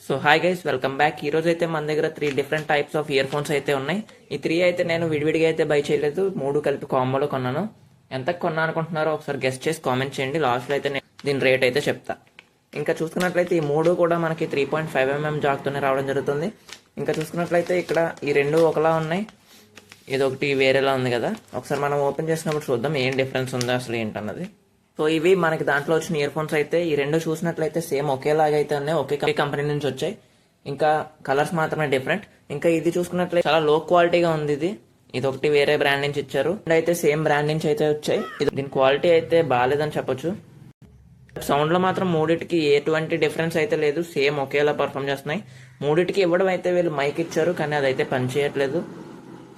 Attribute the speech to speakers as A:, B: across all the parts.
A: So hi guys, welcome back. ఈ రోజు అయితే మన దగ్గర 3 different types of ear phones అయితే ఉన్నాయి. ఈ 3 అయితే నేను విడివిడిగా అయితే బై చేయలేదు, 3 కలిపి కాంబోలో కొన్నాను. ఎంత కొన్నా అనుకుంటున్నారో ఒకసారి గెస్ట్ చేసి కామెంట్ చేయండి. లాస్ట్లో అయితే నేను దీని రేట్ అయితే చెప్తా. ఇంకా చూసుకున్నట్లయితే ఈ 3 కూడా మనకి 3.5mm జాక్తోనే రావడం జరుగుతుంది. ఇంకా చూసుకున్నట్లయితే ఇక్కడ ఈ 2 ఒకలా ఉన్నాయి, ఇదొకటి వేరేలా ఉంది కదా. ఒకసారి మనం ఓపెన్ చేసినప్పుడు చూద్దాం ఏం డిఫరెన్స్ ఉందో అసలు ఏంటన్నది. సో ఇవి మనకి దాంట్లో వచ్చిన ఇయర్ ఫోన్స్ అయితే ఈ 2 చూసినట్లయితే సేమ్ ఒకేలాగా అయితే ఉన్నాయి, ఒకే కంపెనీ నుంచి వచ్చాయి. ఇంకా కలర్స్ మాత్రమే డిఫరెంట్. ఇంకా ఇది చూసుకున్నట్లయితే చాలా లో క్వాలిటీగా ఉంది. ఇది ఒకటి వేరే బ్రాండ్ నుంచి ఇచ్చారు, అయితే సేమ్ బ్రాండ్ నుంచి అయితే వచ్చాయి. దీని క్వాలిటీ అయితే బాగాలేదని చెప్పొచ్చు. సౌండ్ లో మాత్రం మూడిటికి ఎటువంటి డిఫరెన్స్ అయితే లేదు, సేమ్ ఒకేలా పర్ఫామ్ చేస్తున్నాయి. మూడిటికి ఇవ్వడం అయితే వీళ్ళు మైక్ ఇచ్చారు, కానీ అదైతే పని చేయట్లేదు.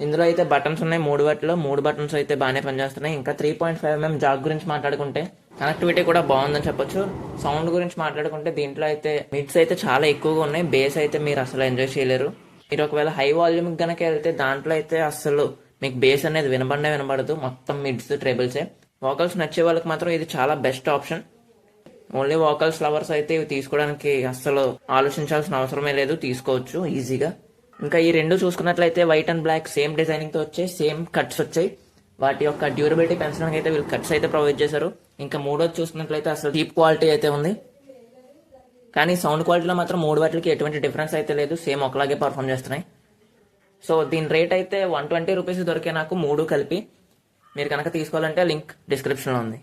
A: ఇందులో అయితే బటన్స్ ఉన్నాయి, 3 వాటిలో 3 బటన్స్ అయితే బాగానే పనిచేస్తున్నాయి. ఇంకా 3.5mm జాక్ గురించి మాట్లాడుకుంటే కనెక్టివిటీ కూడా బాగుందని చెప్పొచ్చు. సౌండ్ గురించి మాట్లాడుకుంటే దీంట్లో అయితే మిడ్స్ అయితే చాలా ఎక్కువగా ఉన్నాయి, బేస్ అయితే మీరు అసలు ఎంజాయ్ చేయలేరు. మీరు ఒకవేళ హై వాల్యూమ్ గనక వెళ్తే దాంట్లో అయితే అసలు మీకు బేస్ అనేది వినబడదు, మొత్తం మిడ్స్ ట్రేబుల్సే. వోకల్స్ నచ్చే వాళ్ళకి మాత్రం ఇది చాలా best option. Only vocals lovers అయితే ఇవి తీసుకోవడానికి అసలు ఆలోచించాల్సిన అవసరమే లేదు, తీసుకోవచ్చు ఈజీగా. ఇంకా ఈ 2 చూసుకున్నట్లయితే white and black same designing తో వచ్చాయి, సేమ్ కట్స్ వచ్చాయి. వాటి యొక్క డ్యూరబిలిటీ పెంచడానికి అయితే వీళ్ళు కట్స్ అయితే ప్రొవైడ్ చేశారు. ఇంకా 3వది చూసుకున్నట్లయితే అసలు చీప్ క్వాలిటీ అయితే ఉంది, కానీ సౌండ్ క్వాలిటీలో మాత్రం 3 వాటికి ఎటువంటి డిఫరెన్స్ అయితే లేదు, సేమ్ ఒకలాగే పర్ఫామ్ చేస్తున్నాయి. సో దీని రేట్ అయితే 120 రూపీస్ దొరికే నాకు 3 కలిపి. మీరు కనుక తీసుకోవాలంటే లింక్ డిస్క్రిప్షన్లో ఉంది.